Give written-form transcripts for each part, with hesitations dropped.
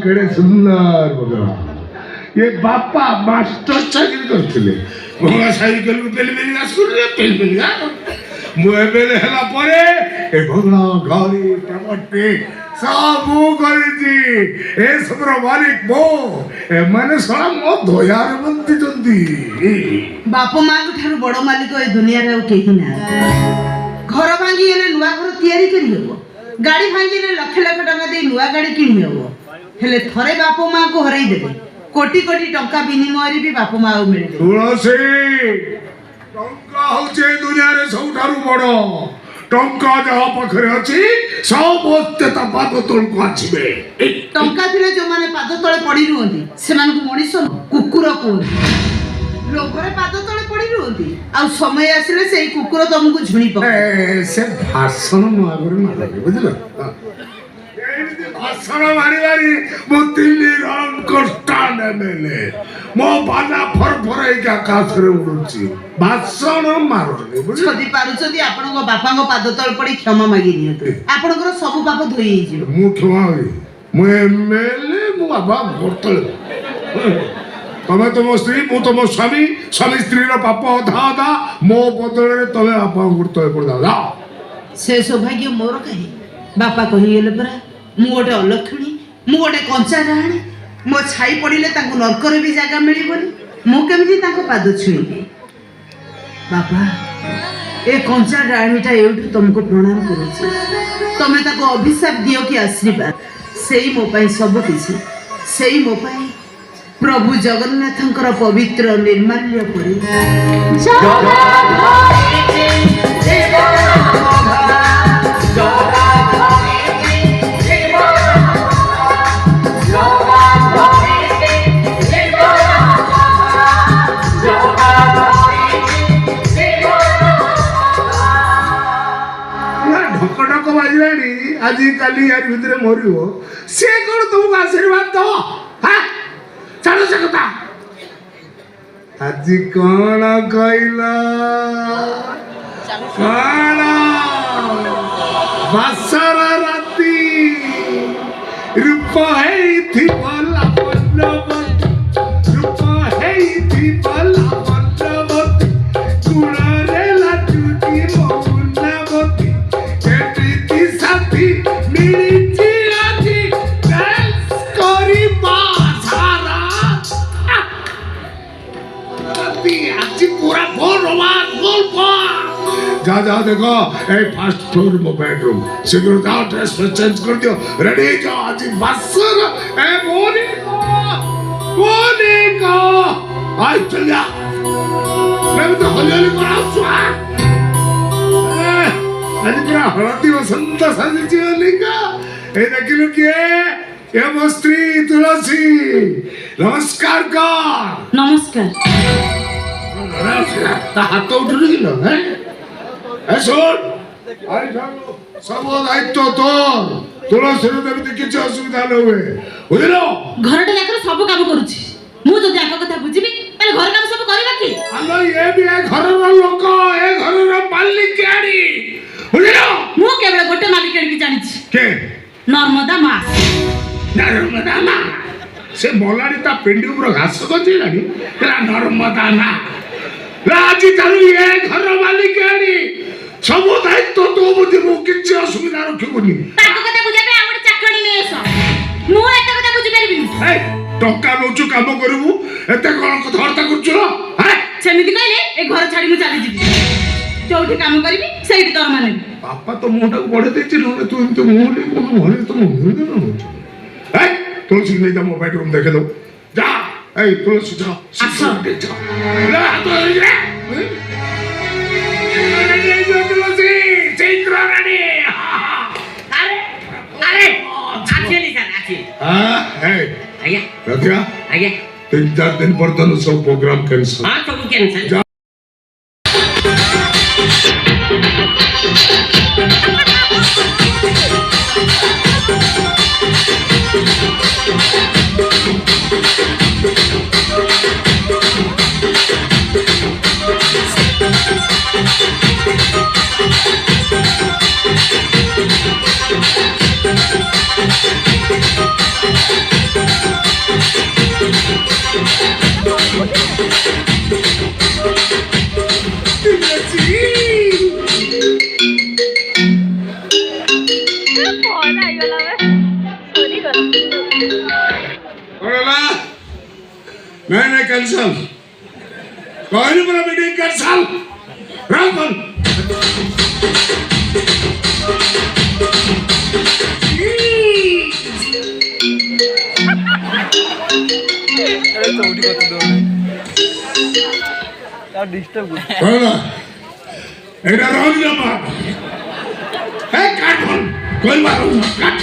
केड़े सुंदर बगला ये बापा मास्टर चाकरी करथिले मोगा साइकिल को पेली पेली आसुर पेली पेली मु एबेले हला परे ए बगला गाड़ी प्रमोटे सब करजी ए सबरो मालिक मो ए माने सला मो धोयार बंती जंदी बापा मां को ठारू बड़ मालिक ए दुनिया रे केही ना घर भांगी हेले नुआ घर तयारी करी हबो गाड़ी भांगी हेले लाख लाख टका दे नुआ गाड़ी किनी हबो हेले थरे बापा मां को हरई देबे कोटी कोटी टंका बिनिमय रे भी बापा मां मिले तुलसी टंका होचे दुनिया रे सबठारू बड़ टंका जहा पाखरे अछि समस्त ता पाद तळ को आछिबे टंका थिले जो माने पाद तळे पड़ी रुहंती से मान को मनीष कुकुर को लोभरे पाद तळे पड़ी रुहंती आ समय आसिले सेई कुकुर तुमको झुणी पके से भाषण म आगरे मारे बुझलो भाषण मारी मारी मो दिल्ली रन कष्टान मेले मो बाना फरफराई का कासरे उडुची भाषण मारनी बुझलो जदी पारुचदी आपन को बापा को पाद तळ पड़ी क्षमा मागी नियतु आपन को सब पाप धोई हिजिबो मु क्षमा होई मु एमएलए मु बाबा भोटल तमे तो मो स्त्री मु तो मो स्वामी स्वामी स्त्री रो पाप अधा अधा मो बदले तमे बापा गुरतो पड़ दा से सौभाग्य मोर कही बापा कही गेले परा मु गोटे अलक्षणी मु गोटे कंचा डाहाणी मो छाई पड़िले तांको नरकर भी जागा मिलिबनी मु केमिति तांको पाद छुईबी बापा ए कंचा डाहाणीटा एउठु तुमको प्रणाम करूछी तमे ताको अभिशाप दियो कि आशीर्वाद सेई मो पई सब किछि सेई मो पई प्रभु जगन्नाथंकर पवित्र निर्माल्य परि आज काली यार भितर मरियो से कोन तुमको आशीर्वाद दो हां चलो से कथा आज कोन कइला काला बसरा राती रूप है थी भला बन्नवत रूप है थी भला बन्नवत गुण रे लाटुकी मोहनवती केटी साथी मिलिची आजी डांस करी बासारा राती आज पूरा बोल रोमांस बोल पा जा जा देखो ए फर्स्ट फ्लोर में बेडरूम शीघ्र जाओ ड्रेस में चेंज कर दियो रेडी जाओ आज बसर ए बोली को आज चल जा मैं तो हलियाली करा सुआ आज पूरा हळदी वसंत साजी लिंगा ए देखिलो के ए मस्त्री तुलसी नमस्कार कर नमस्कार ता हाथ उठल गेलो हैं सुन आई जानो सब दायित्व तोर तुलसी देवी किसी असुविधा न हुए बुझलो घरटे जाकर सब काम करूची मु जदी आक कथा बुझिबी ताले घर काम सब करिबा की आलो ये भी ए घरर लोक ए घरर मालिक आडी बुझलो मु केवल गोटे मालिक की जानि छी के नर्मदा मा से मोलाडी ता पिंडी ऊपर घास गजी लाडी तेरा नर्मदा ना राजी चालू ये घर मालिक आडी सब दायित्व तो बुझी मु किछि असुविधा रखिबुनी ताको कथा बुझाबे आ गोटे चाकणी नै एस मु एते कथा बुझि परिबिनी ए टका नोचु काम करबू एते कोन कथा हरता करछु हैं सेमिति कहले ए घर छाडी मु चली जिबी जोठी काम करबी सेठी दरमा नेबी बापा तो मोटा को बढ़े देछि न तू तो मोहले को मोहले तो मोहले न ए तुलसी नहीं जा मोबाइल रूम देखे दो जा ए तुलसी जा अच्छा जा ला तो रे तुलसी शीघ्र रेडी अरे अरे आखेली सर आखे हां ए आया रखिया आया 3-4 दिन पर तो सब प्रोग्राम कैंसिल हां सब कैंसिल पड़ेला नहीं कैंसल कोई पूरा मीटिंग कैंसल रामन पड़ेला एटा रंग जमा है काट कोई मारो काट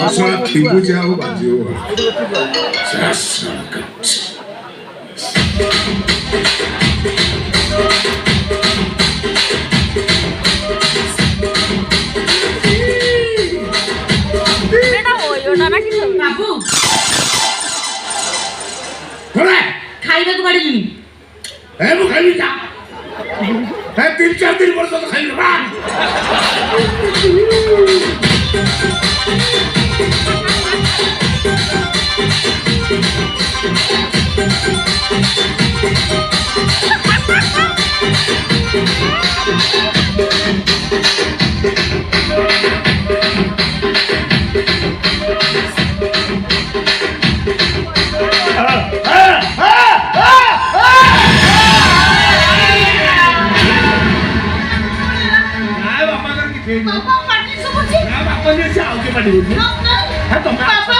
Masa ibu jauh baju. Sasakat. बेटा हो यो ना कि सब बाबू Kore, खाइबा को बाड़ी bu kali tak. 3-4 दिन वर्ष तो खाई रहा. पापा पार्टी सब ଅଛି बापा ने से आगे बढ़ी. पापा है तो मैं पापा